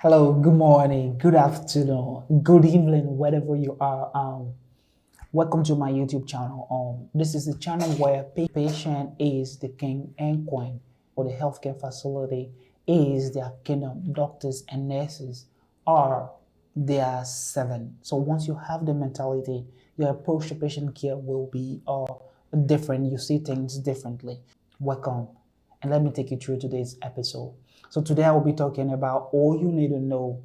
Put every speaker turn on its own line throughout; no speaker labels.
Hello, good morning, good afternoon, good evening, wherever you are. Welcome to my YouTube channel. This is the channel where patient is the king and queen, or the healthcare facility is their kingdom. Doctors and nurses are their servant. So once you have the mentality, your approach to patient care will be different. You see things differently. Welcome, and let me take you through today's episode. So today I will be talking about all you need to know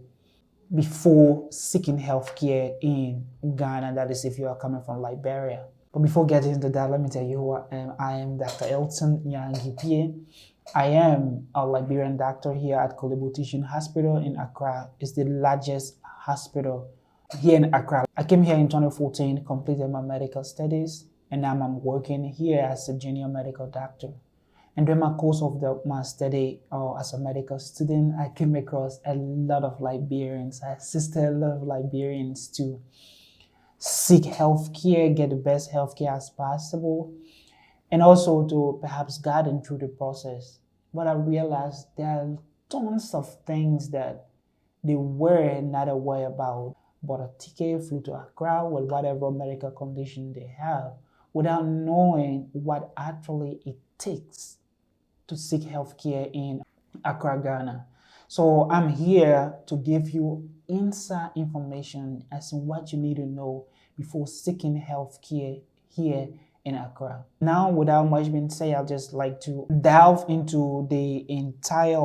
before seeking healthcare in Ghana. That is, if you are coming from Liberia. But before getting into that, let me tell you who I am. I am Dr. ELTON Geepea. I am a Liberian doctor here at KORLE-BU Teaching Hospital in Accra. It's the largest hospital here in Accra. I came here in 2014, completed my medical studies, and now I'm working here as a junior medical doctor. And during my course of my study as a medical student, I came across a lot of Liberians. I assisted a lot of Liberians to seek healthcare, get the best healthcare as possible, and also to perhaps guide them through the process. But I realized there are tons of things that they were not aware about. Bought a ticket, flew to Accra with whatever medical condition they have, without knowing what actually it takes to seek healthcare in Accra, Ghana. So I'm here to give you inside information as to what you need to know before seeking healthcare here in Accra. Now, without much being said, I'd just like to delve into the entire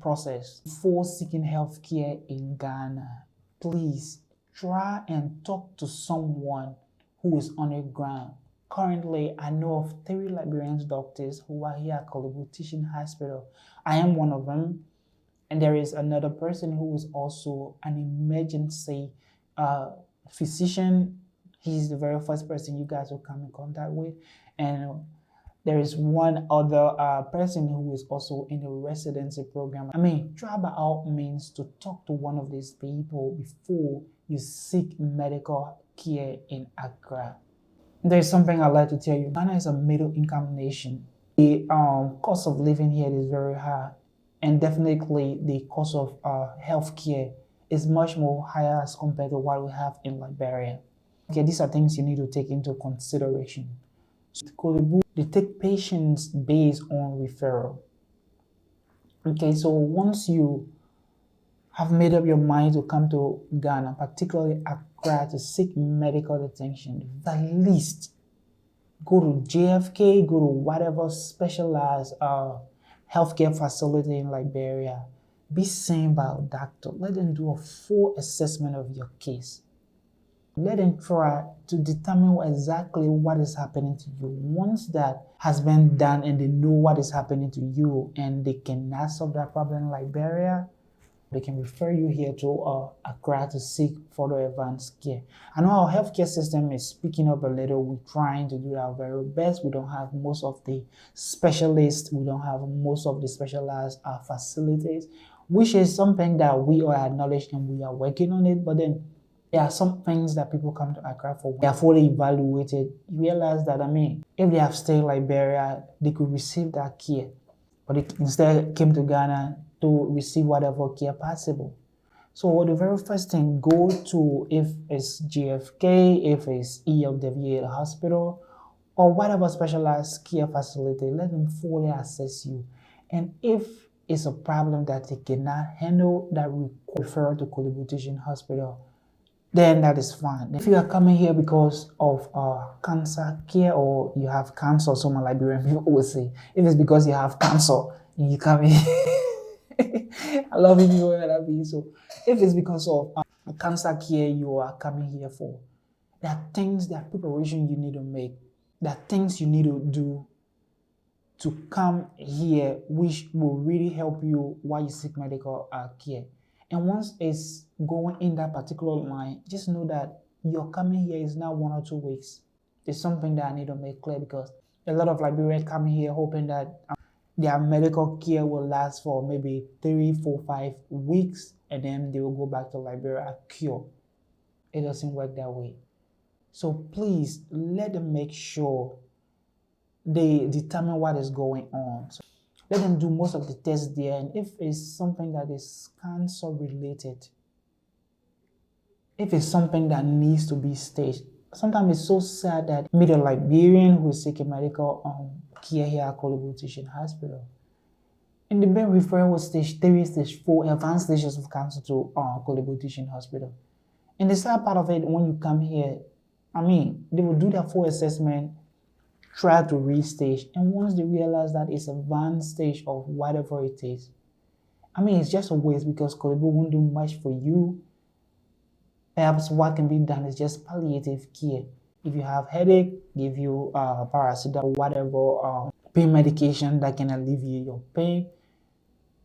process. Before seeking healthcare in Ghana, please try and talk to someone who is on the ground. Currently, I know of 3 Liberian doctors who are here at KORLE-BU Teaching Hospital. I am one of them, and there is another person who is also an emergency physician. He's the very first person you guys will come in contact with, and there is one other person who is also in the residency program. I mean, try by all means to talk to one of these people before you seek medical care in Accra. There's something I'd like to tell you. Ghana is a middle-income nation. The cost of living here is very high, and definitely the cost of healthcare is much more higher as compared to what we have in Liberia. Okay, these are things you need to take into consideration. So KORLE-BU, they take patients based on referral. Okay, so once you have made up your mind to come to Ghana, particularly Accra, to seek medical attention, at least go to JFK, go to whatever specialized healthcare facility in Liberia. Be seen by a doctor. Let them do a full assessment of your case. Let them try to determine exactly what is happening to you. Once that has been done and they know what is happening to you and they cannot solve that problem in Liberia, they can refer you here to Accra to seek further advanced care. I know our healthcare system is picking up a little. We're trying to do our very best. We don't have most of the specialists. We don't have most of the specialized facilities, which is something that we all acknowledge and we are working on it. But then there are some things that people come to Accra for. They are fully evaluated. You realize that, I mean, if they have stayed in Liberia, they could receive that care. But they instead came to Ghana to receive whatever care possible. So the very first thing, go to, if it's JFK, if it's ELTON hospital, or whatever specialized care facility, let them fully assess you. And if it's a problem that they cannot handle, that we refer to KORLE-BU Teaching Hospital, then that is fine. If you are coming here because of cancer care, or you have cancer, some Liberian people would say, if it's because you have cancer, you come here. I love it when I be. So if it's because of cancer care you are coming here for, there are things, there are preparation you need to make. There are things you need to do to come here, which will really help you while you seek medical care. And once it's going in that particular line, just know that your coming here is not 1 or 2 weeks. It's something that I need to make clear, because a lot of Liberians coming here hoping that their medical care will last for maybe 3, 4, 5 weeks, and then they will go back to Liberia cured. It doesn't work that way. So please let them make sure they determine what is going on. So Let them do most of the tests there, and if it's something that is cancer related, if it's something that needs to be staged, sometimes it's so sad that meet a Liberian who is seeking medical care here at KORLE-BU Teaching Hospital, and they've been referred with stage 3, stage 4, advanced stages of cancer to KORLE-BU Teaching Hospital. And the sad part of it, when you come here, I mean, they will do their full assessment, try to restage, and once they realize that it's advanced stage of whatever it is, I mean, it's just a waste because KORLE-BU won't do much for you. Perhaps what can be done is just palliative care. If you have headache, give you paracetamol, whatever pain medication that can alleviate your pain,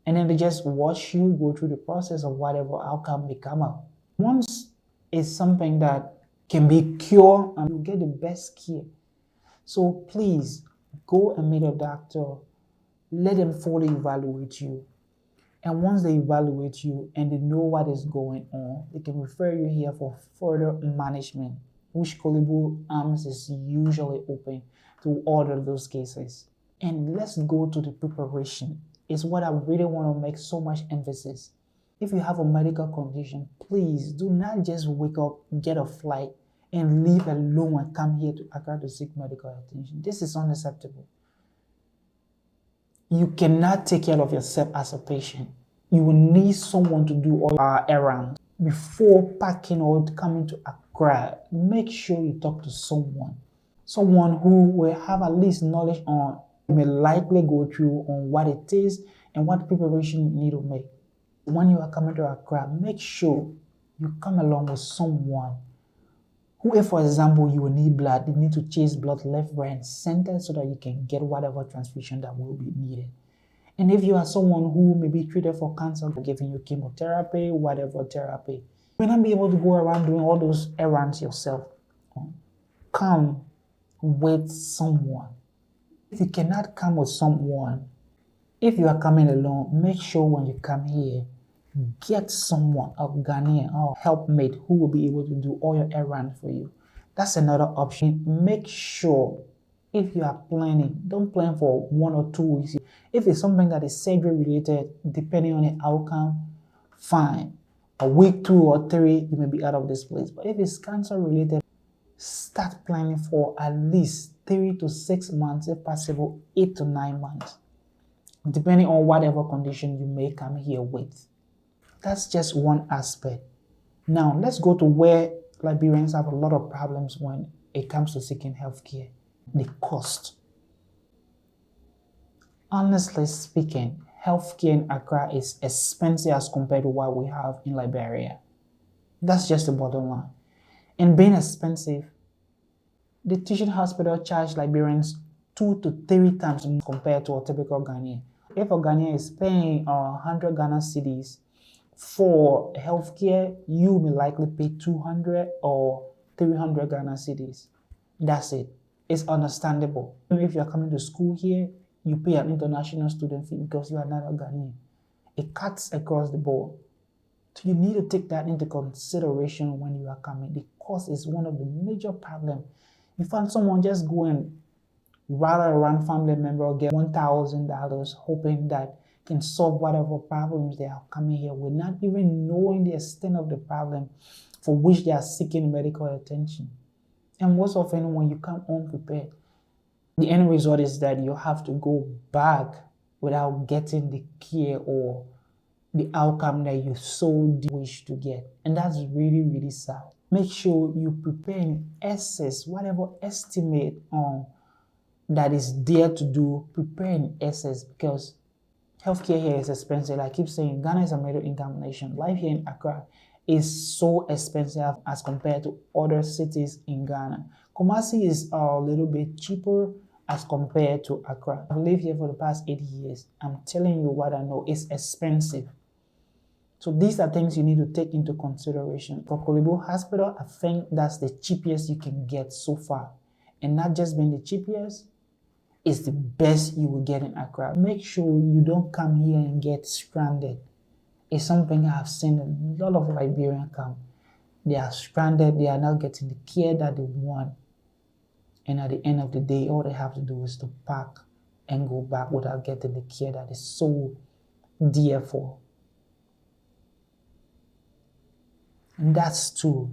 and then they just watch you go through the process of whatever outcome may come up. Once it's something that can be cured, and you get the best care. So please go and meet a doctor. Let them fully evaluate you. And once they evaluate you and they know what is going on, they can refer you here for further management, which KORLE-BU arms is usually open to order those cases. And let's go to the preparation. It's what I really want to make so much emphasis. If you have a medical condition, please do not just wake up, get a flight, and leave alone and come here to ACCRA to seek medical attention. This is unacceptable. You cannot take care of yourself as a patient. You will need someone to do all your errands. Before packing or coming to ACCRA, make sure you talk to someone who will have at least knowledge on, may likely go through on what it is and what preparation you need to make. When you are coming to ACCRA, make sure you come along with someone who, if for example you will need blood, you need to chase blood left, right, and center so that you can get whatever transfusion that will be needed. And if you are someone who may be treated for cancer, giving you chemotherapy, whatever therapy, you may not be able to go around doing all those errands yourself. Come with someone. If you cannot come with someone, if you are coming alone, make sure when you come here, get someone, a Ghanaian or helpmate who will be able to do all your errands for you. That's another option. Make sure if you are planning, don't plan for 1 or 2 weeks. If it's something that is surgery related, depending on the outcome, fine. A week, 2 or 3, you may be out of this place. But if it's cancer related, start planning for at least 3 to 6 months, if possible, 8 to 9 months, depending on whatever condition you may come here with. That's just one aspect. Now, let's go to where Liberians have a lot of problems when it comes to seeking healthcare. The cost. Honestly speaking, healthcare in ACCRA is expensive as compared to what we have in Liberia. That's just the bottom line. And being expensive, the teaching hospital charge Liberians 2 to 3 times compared to a typical Ghanaian. If a Ghanaian is paying 100 Ghana cedis for healthcare, you may likely pay 200 or 300 Ghana cedis. That's it. It's understandable. If you're coming to school here, you pay an international student fee because you are not a Ghanaian. It cuts across the board. So you need to take that into consideration when you are coming. The cost is one of the major problems. You find someone just go and rather around family member or get $1,000 hoping that can solve whatever problems they are coming here with, not even knowing the extent of the problem for which they are seeking medical attention. And most often when you come unprepared, the end result is that you have to go back without getting the care or the outcome that you so wish to get. And that's really, really sad. Make sure you prepare in excess, whatever estimate that is there to do, prepare in excess, because healthcare here is expensive. I keep saying Ghana is a middle income nation. Life here in ACCRA is so expensive as compared to other cities in Ghana. Kumasi is a little bit cheaper as compared to ACCRA. I've lived here for the past 8 years. I'm telling you what I know. It's expensive. So these are things you need to take into consideration. For KORLE-BU Hospital, I think that's the cheapest you can get so far. And not just being the cheapest, it's the best you will get in ACCRA. Make sure you don't come here and get stranded. It's something I've seen a lot of Liberians come. They are stranded, they are not getting the care that they want. And at the end of the day, all they have to do is to pack and go back without getting the care that is so dear for. And that's 2.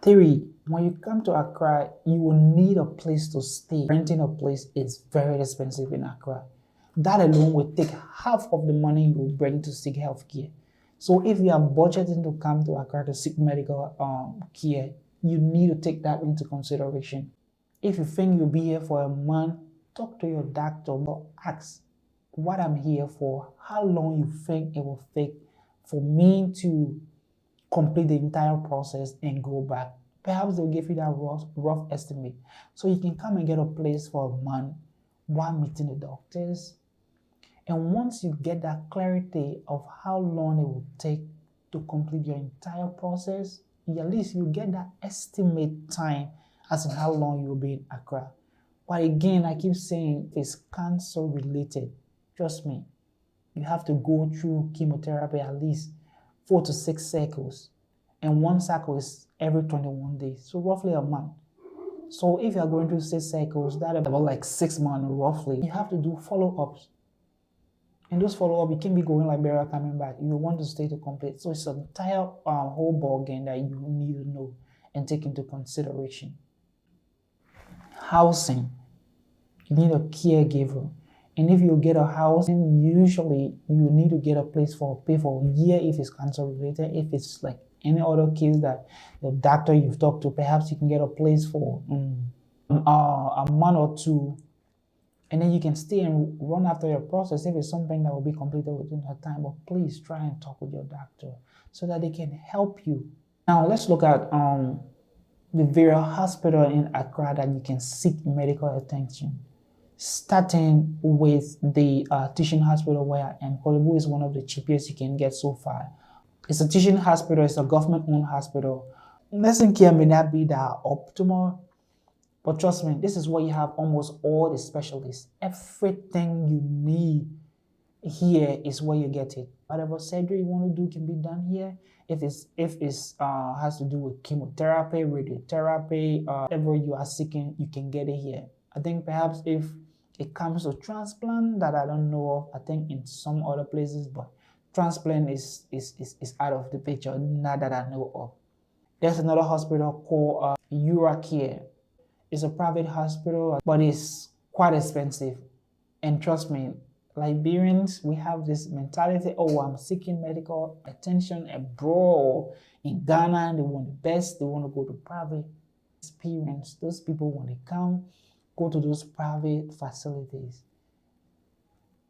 3, when you come to Accra, you will need a place to stay. Renting a place is very expensive in Accra. That alone will take half of the money you will bring to seek health care. So if you are budgeting to come to Accra to seek medical care, you need to take that into consideration. If you think you'll be here for a month, talk to your doctor, but ask what I'm here for, how long you think it will take for me to complete the entire process and go back. Perhaps they'll give you that rough estimate. So you can come and get a place for a month while meeting the doctors. And once you get that clarity of how long it will take to complete your entire process, at least you get that estimate time as in how long you'll be in Accra. But again, I keep saying it's cancer related. Trust me, you have to go through chemotherapy at least 4 to 6 cycles. And one cycle is every 21 days, so roughly a month. So if you're going through 6 cycles, that's about like 6 months roughly. You have to do follow-ups. And those follow-up, you can't be going like Liberia coming back. You want to stay to complete. So it's an entire whole ball game that you need to know and take into consideration. Housing. You need a caregiver. And if you get a housing, usually you need to get a place pay for a year if it's cancer related. If it's like any other case that the doctor you've talked to, perhaps you can get a place for a month or 2. And then you can stay and run after your process if it's something that will be completed within that time. But please try and talk with your doctor so that they can help you. Now let's look at the various hospitals in Accra that you can seek medical attention. Starting with the teaching hospital where I am. KORLE-BU is one of the cheapest you can get so far. It's a teaching hospital, it's a government-owned hospital. Nursing care may not be that optimal, but trust me, this is where you have almost all the specialists. Everything you need here is where you get it. Whatever surgery you want to do can be done here. If it's has to do with chemotherapy, radiotherapy, whatever you are seeking, you can get it here. I think perhaps if it comes to transplant, that I don't know of, I think in some other places, but transplant is out of the picture, not that I know of. There's another hospital called YUAH. It's a private hospital, but it's quite expensive. And trust me, Liberians, we have this mentality, oh, I'm seeking medical attention abroad. In Ghana, they want the best, they want to go to private experience. Those people, when they come, go to those private facilities,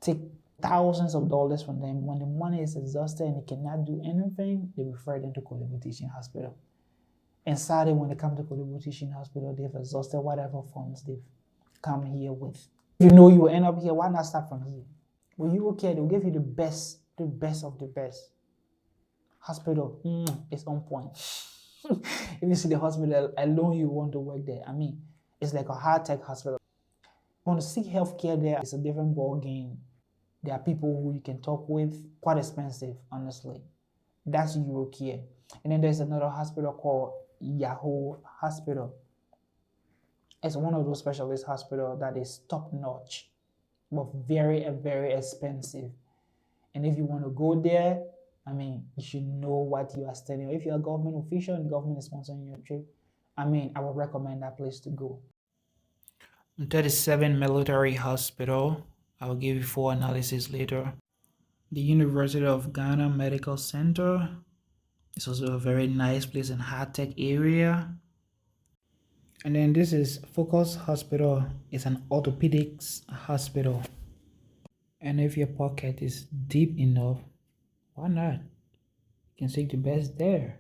take thousands of dollars from them. When the money is exhausted and they cannot do anything, they refer them to KORLE-BU Teaching Hospital. And sadly, when they come to KORLE-BU Teaching Hospital, they've exhausted whatever funds they've come here with. If you know you will end up here, why not start from here? When you will care, they'll give you the best of the best. Hospital, it's on point. If you see the hospital alone, you want to work there. I mean, it's like a high-tech hospital. You want to seek healthcare there, it's a different ball game. There are people who you can talk with, quite expensive, honestly. That's YUAH. And then there's another hospital called NYAH Hospital. It's one of those specialist hospitals that is top-notch, but very, very expensive. And if you want to go there, I mean, you should know what you are studying. If you're a government official and government is sponsoring your trip, I mean, I would recommend that place to go. 37 Military Hospital. I'll give you full analysis later. The University of Ghana Medical Center. It's also a very nice place in high-tech area. And then this is Focus Hospital. It's an orthopedics hospital. And if your pocket is deep enough, why not? You can seek the best there.